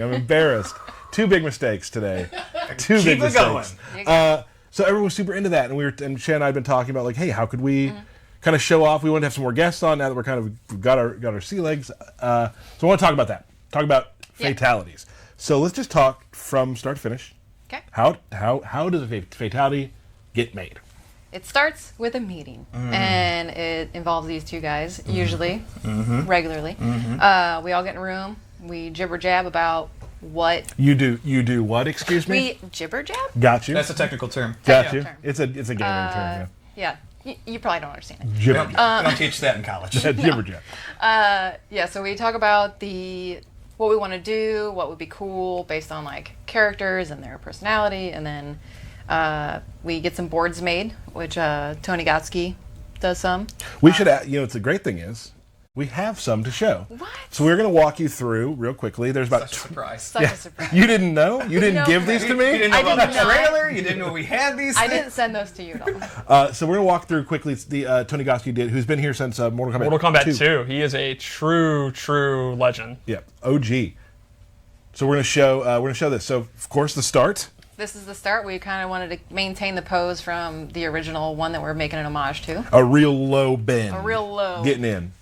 I'm embarrassed. 2 big mistakes today. 2 big mistakes. So everyone was super into that, and Shannon and I had been talking about like, hey, how could we kind of show off? We want to have some more guests on now that we're kind of got our sea legs. So I want to talk about that. Talk about fatalities. So let's just talk from start to finish. Okay. How does a fatality get made? It starts with a meeting, and it involves these 2 guys, usually, regularly. We all get in a room. We jibber jab about what you do what? Excuse me. We jibber jab. Got you. That's a technical term. Got you. It's a gaming term. Yeah. You probably don't understand it. Jibber We don't teach that in college. Jibber jab. So we talk about what we want to do, what would be cool based on like characters and their personality, and then we get some boards made, which Tony Gotsky does some. We should, it's the great thing is we have some to show. What? So we're going to walk you through real quickly. There's about Such a surprise. Such a surprise. You didn't know? You didn't give these to You me? didn't know I about didn't the know. trailer. You didn't know we had these. I things? didn't send those to you at all. So we're going to walk through quickly. It's the Tony Gotsky who's been here since Mortal Kombat. Mortal Kombat 2. He is a true legend. Yeah, OG. So we're going to show this. So of course the start. This is the start. We kind of wanted to maintain the pose from the original one that we're making an homage to. A real low bend. A real low. Getting in.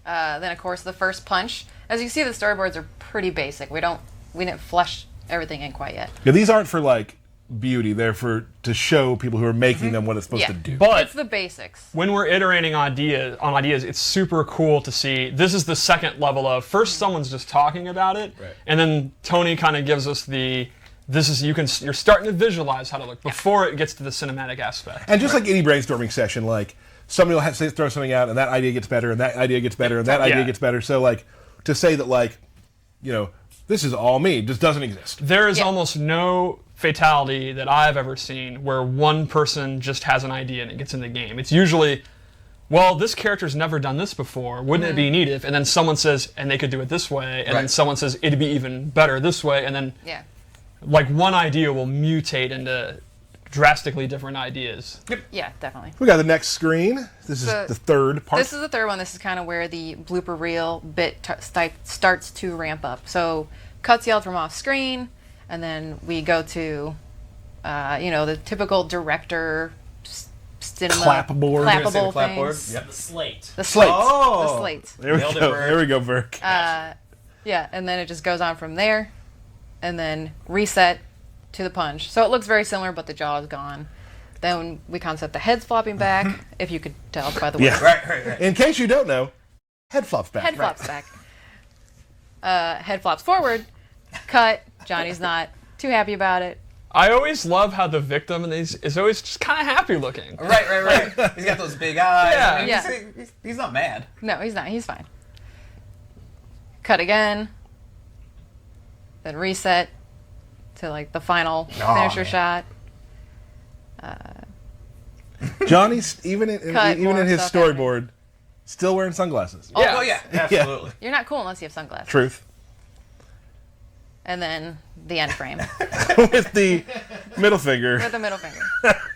Then of course the first punch. As you see, the storyboards are pretty basic. We didn't flesh everything in quite yet. Yeah, these aren't for like beauty. They're to show people who are making them what it's supposed to do. But It's the basics. when we're iterating on ideas, it's super cool to see. This is the second level of first someone's just talking about it, and then Tony kind of gives us you're starting to visualize how to look before it gets to the cinematic aspect. And just like any brainstorming session, like somebody will have to throw something out, and that idea gets better, and that idea gets better, and that idea gets better. So like to say that like, this is all me just doesn't exist. There is almost no fatality that I've ever seen where one person just has an idea and it gets in the game. It's usually, well, this character's never done this before. Wouldn't it be neat if? And then someone says, and they could do it this way, and then someone says it'd be even better this way, and then like one idea will mutate into drastically different ideas. Yeah, definitely. We got the next screen. This is the third part. This is the third one. This is kind of where the blooper reel bit starts to ramp up. So cuts yelled from off screen, and then we go to, the typical director cinema clapboard things. Yep. The slate. The slates. Oh. The slates. There we Nailed it, go. Burke. There we go, Burke. Yeah, and then it just goes on from there, and then reset to the punch. So it looks very similar, but the jaw is gone. Then we concept the heads flopping back, if you could tell by the way. Yeah. Right. In case you don't know, head flops back. Head flops back. Head flops forward. Cut. Johnny's not too happy about it. I always love how the victim in these is always just kind of happy looking. Right. He's got those big eyes. Yeah. I mean, he's not mad. No, he's not. He's fine. Cut again. Then reset to like the final finisher shot. Johnny's even in his stuff storyboard, still wearing sunglasses. Oh yeah, absolutely. You're not cool unless you have sunglasses. Truth. And then the end frame With the middle finger with the middle finger.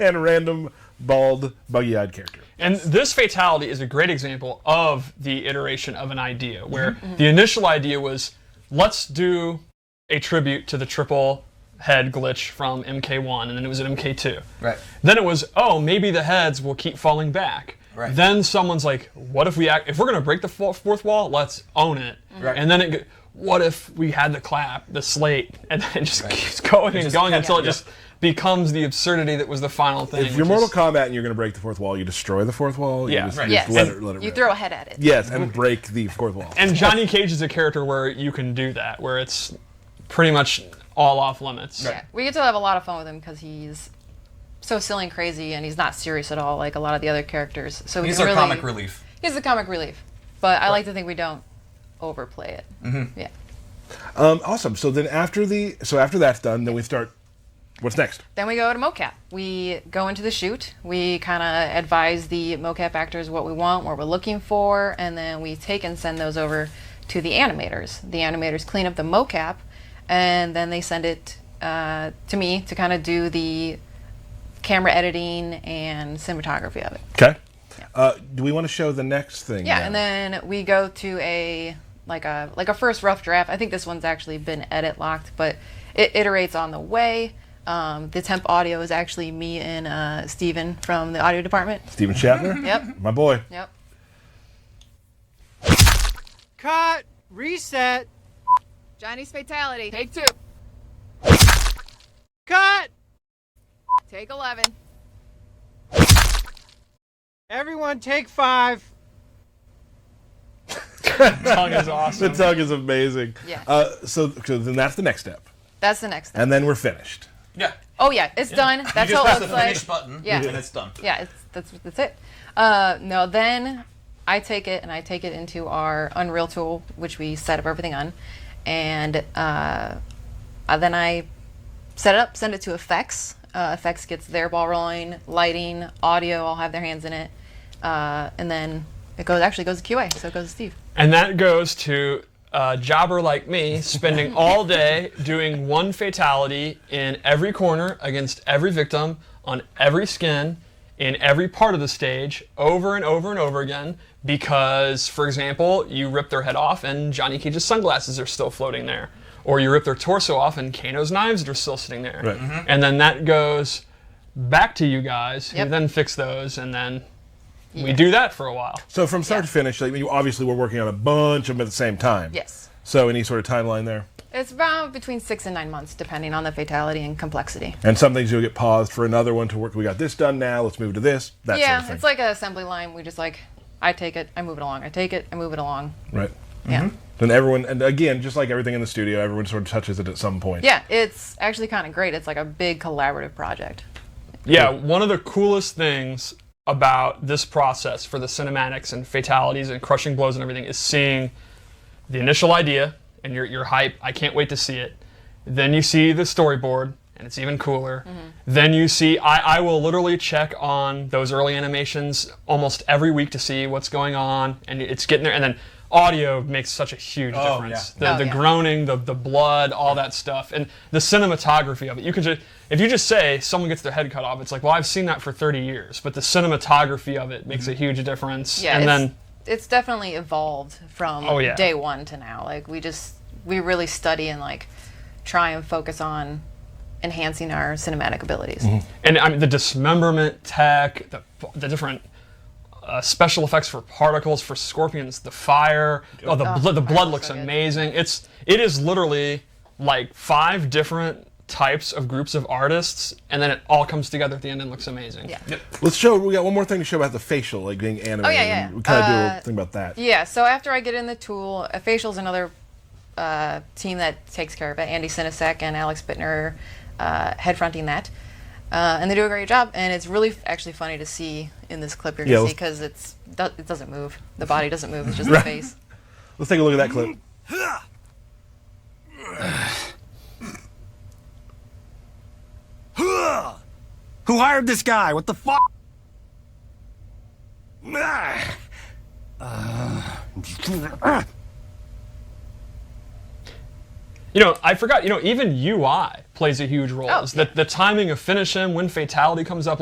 and random bald, buggy-eyed character. And this fatality is a great example of the iteration of an idea, where the initial idea was, let's do a tribute to the triple head glitch from MK1, and then it was at MK2. Right. Then it was, oh, maybe the heads will keep falling back. Right. Then someone's like, what if if we're going to break the fourth wall, let's own it. Right. And then what if we had the slate, and then it just keeps going and going until it just becomes the absurdity that was the final thing. If you're Mortal Kombat and you're going to break the fourth wall, you destroy the fourth wall. Yeah. You just, Right. you just Yes. let it You rip. throw a head at it. Yes, and break the fourth wall. And Johnny Cage is a character where you can do that, where it's pretty much all off limits. Yeah. We get to have a lot of fun with him because he's so silly and crazy, and he's not serious at all like a lot of the other characters. So we He's can our really, comic relief. He's the comic relief. But I like to think we don't overplay it. Yeah. Awesome. So then after that's done, then we start. What's next? Then we go to mocap. We go into the shoot. We kind of advise the mocap actors what we want, what we're looking for, and then we take and send those over to the animators. The animators clean up the mocap, and then they send it to me to kind of do the camera editing and cinematography of it. Okay. Do we want to show the next thing? Yeah, now? and then we go to a like a first rough draft. I think this one's actually been edit locked, but it iterates on the way. The temp audio is actually me and Steven from the audio department. Steven Shatner? Yep. My boy. Yep. Cut. Reset. Johnny's fatality. Take 2. Cut. Take 11. Everyone take 5. Tongue is awesome. The tongue is amazing. Yeah. So then that's the next step. That's the next thing. And then we're finished. Yeah. Oh yeah, it's done. That's you how just it press looks the like. finish button, Yeah. and it's done. Yeah, that's it. No, then I take it into our Unreal tool, which we set up everything on, and then I set it up, send it to Effects. Effects gets their ball rolling, lighting, audio, all have their hands in it, and then it goes to QA, so it goes to Steve. And that goes to a jobber like me spending all day doing one fatality in every corner against every victim on every skin in every part of the stage over and over and over again because, for example, you rip their head off and Johnny Cage's sunglasses are still floating there. Or you rip their torso off and Kano's knives are still sitting there. Right. And then that goes back to you guys who Yep. then fix those and then we do that for a while. So from start to finish, like, you obviously were working on a bunch of them at the same time. Yes. So any sort of timeline there? It's about between 6 and 9 months, depending on the fatality and complexity. And some things you'll get paused for another one to work. We got this done now. Let's move to this. That Yeah, sort of thing. it's like an assembly line. We just I take it, I move it along. I take it, I move it along. Right. Yeah. Then everyone, and again, just like everything in the studio, everyone sort of touches it at some point. Yeah, it's actually kind of great. It's like a big collaborative project. Yeah, one of the coolest things about this process for the cinematics and fatalities and crushing blows and everything is seeing the initial idea and you're hype. I can't wait to see it. Then you see the storyboard and it's even cooler. Then you see, I will literally check on those early animations almost every week to see what's going on and it's getting there. And then audio makes such a huge difference. Yeah. The groaning, the blood, all that stuff, and the cinematography of it. You can just, if you just say someone gets their head cut off, it's like, well, I've seen that for 30 years, but the cinematography of it makes a huge difference. Yeah, and it's definitely evolved from Oh, yeah. day one to now. Like we really study and try and focus on enhancing our cinematic abilities. and I mean the dismemberment tech, the different special effects for particles, for scorpions, the fire, the blood looks so good. amazing. It is literally like 5 different types of groups of artists, and then it all comes together at the end and looks amazing. Yeah. Let's show. We got one more thing to show about the facial, like being animated. Oh, yeah. And we kind of do a little thing about that. Yeah, so after I get in the tool, Facial's another team that takes care of it. Andy Sinisek and Alex Bittner head fronting that. And they do a great job, and it's really actually funny to see in this clip you're going to see because it doesn't move. The body doesn't move, it's just the face. Let's take a look at that clip. Who hired this guy? What the fuck? You know, I forgot, even UI plays a huge role. Oh, yeah. The timing of finish him, when fatality comes up,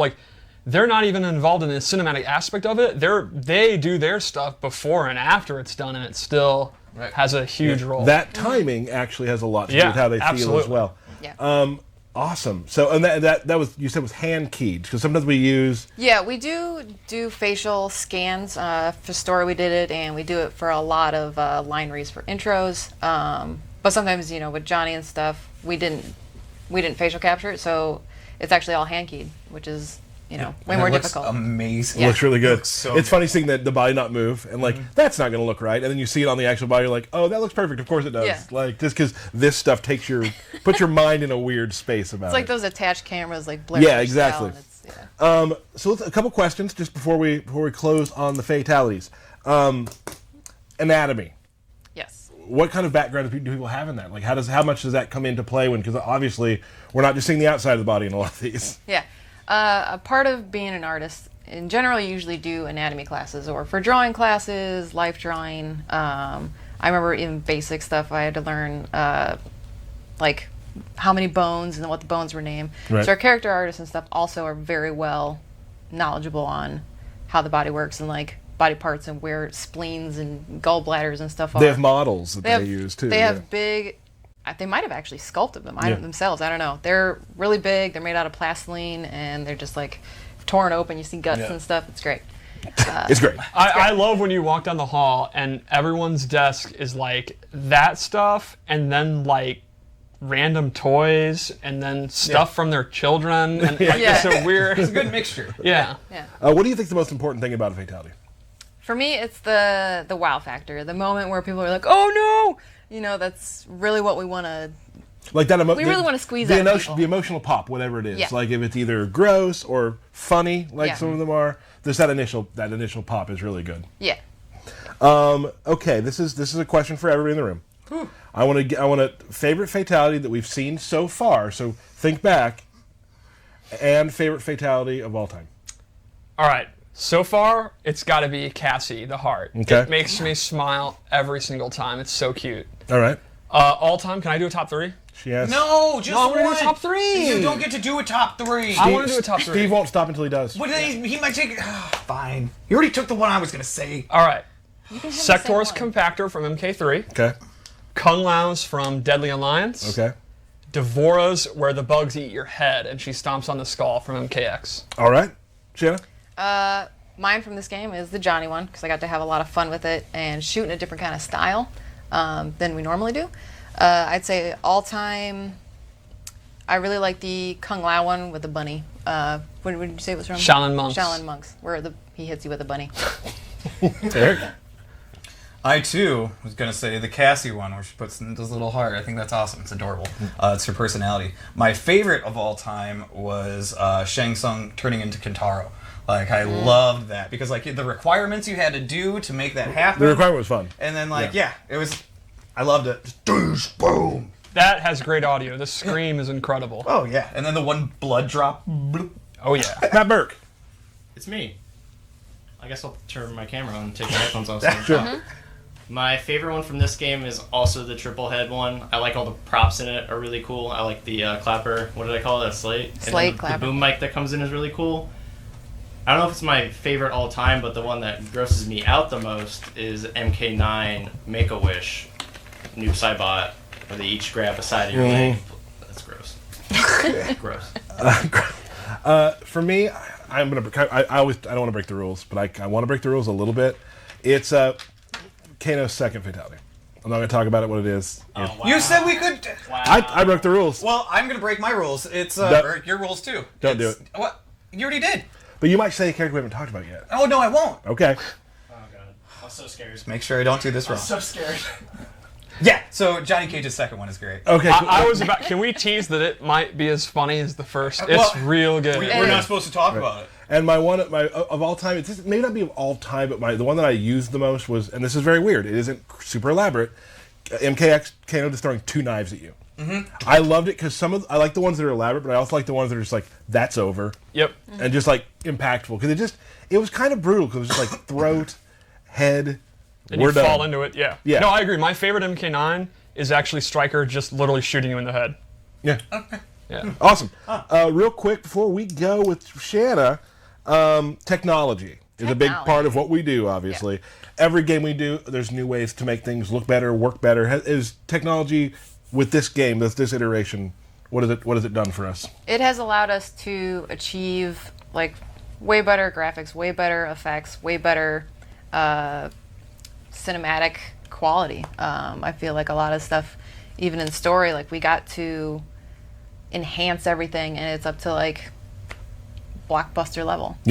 they're not even involved in the cinematic aspect of it. They do their stuff before and after it's done, and it still has a huge role. That timing actually has a lot to do with how they feel as well. Yeah. Awesome. So, and that was, you said, was hand keyed, because sometimes we use. Yeah, we do facial scans. For Story we did it, and we do it for a lot of line reads for intros. But sometimes, with Johnny and stuff, we didn't facial capture it, so it's actually all hand keyed, which is way more difficult. Amazing. It looks really good. Looks so it's funny seeing the body not move, and that's not going to look right, and then you see it on the actual body, you're like, oh, that looks perfect. Of course it does. Yeah. Just because this stuff puts your mind in a weird space about It's it. like those attached cameras, Blair Yeah, Witch exactly. style, and So a couple questions just before we close on the fatalities. Anatomy. Yes. What kind of background do people have in that? How much does that come into play because obviously we're not just seeing the outside of the body in a lot of these. Yeah. A part of being an artist, in general, you usually do anatomy classes, or for drawing classes, life drawing. I remember in basic stuff I had to learn how many bones and what the bones were named. Right. So our character artists and stuff also are very well knowledgeable on how the body works and body parts and where spleens and gallbladders and stuff are. They have models that they use too. They have big. They might have actually sculpted them themselves. I don't know. They're really big. They're made out of plastiline, and they're just like torn open. You see guts and stuff. It's great. It's great. I love when you walk down the hall and everyone's desk is like that stuff, and then like random toys, and then stuff from their children, and like, it's a weird. It's a good mixture. Yeah. What do you think the most important thing about a fatality? For me, it's the wow factor. The moment where people are like, "Oh no!" You know, that's really what we want to. Like that. We really want to squeeze out people. The emotional pop, whatever it is. Yeah. Like if it's either gross or funny, like some of them are. Just that initial pop is really good. Yeah. Okay, this is a question for everybody in the room. Whew. I want a favorite fatality that we've seen so far. So think back, and favorite fatality of all time. All right. So far, it's got to be Cassie, the heart. Okay. It makes me smile every single time. It's so cute. All right. All time, can I do a top 3? She has. No, just I want to do one. a top 3. You don't get to do a top 3. I want to do a top 3. Steve won't stop until he does. But he might take it. Fine. You already took the one I was going to say. All right. You can have the same Sector's one. Compactor from MK3. Okay. Kung Lao's from Deadly Alliance. Okay. Devora's where the bugs eat your head and she stomps on the skull from MKX. All right. Shanna? Mine from this game is the Johnny one, because I got to have a lot of fun with it and shoot in a different kind of style than we normally do. I'd say all time, I really like the Kung Lao one with the bunny. What did you say it was from? Shaolin Monks. Shaolin Monks, where he hits you with a bunny. Eric? I too was going to say the Cassie one where she puts in this little heart. I think that's awesome. It's adorable. It's her personality. My favorite of all time was Shang Tsung turning into Kentaro. Like, I loved that because, like, the requirements you had to do to make that happen. The requirement was fun. And then, like, it was, I loved it. Just douche, boom. That has great audio. The scream is incredible. Oh, yeah. And then the one blood drop. Bloop. Oh, yeah. Matt Burke. It's me. I guess I'll turn my camera on and take my headphones off. Sure. My favorite one from this game is also the triple head one. I like all the props in it are really cool. I like the clapper. What did I call it? A slate? Slate and clapper. The boom mic that comes in is really cool. I don't know if it's my favorite all time, but the one that grosses me out the most is MK9 Make-A-Wish Noob Saibot, where they each grab a side of your leg. That's gross. Gross. For me, I don't want to break the rules, but I want to break the rules a little bit. It's Kano's second fatality. I'm not going to talk about it, what it is. Oh, wow. You said we could. Wow. I broke the rules. Well, I'm going to break my rules. It's Don't- your rules, too. Don't do it. What? You already did. But you might say a character we haven't talked about yet. Oh, no, I won't. Okay. Oh, God. I'm so scared. Make sure I don't do this wrong. I'm so scared. Yeah, so Johnny Cage's second one is great. Okay. Cool. I was about. Can we tease that it might be as funny as the first? Well, It's real good. We're not supposed to talk about it. And my of all time, it's maybe not be of all time, but the one that I used the most was, and this is very weird. It isn't super elaborate. MKX Kano just throwing 2 knives at you. Mm-hmm. I loved it because I like the ones that are elaborate, but I also like the ones that are just like that's over. Yep. And just like impactful because it was kind of brutal because it was just like throat, head. And we're you done. fall into it. Yeah. Yeah. No, I agree. My favorite MK9 is actually Stryker just literally shooting you in the head. Yeah. Yeah. Awesome. Real quick before we go with Shanna, technology is a big part of what we do. Obviously, every game we do, there's new ways to make things look better, work better. Is technology with this game, this iteration, what has it done for us? It has allowed us to achieve like way better graphics, way better effects, way better cinematic quality. I feel like a lot of stuff, even in story, like we got to enhance everything, and it's up to like Blockbuster level.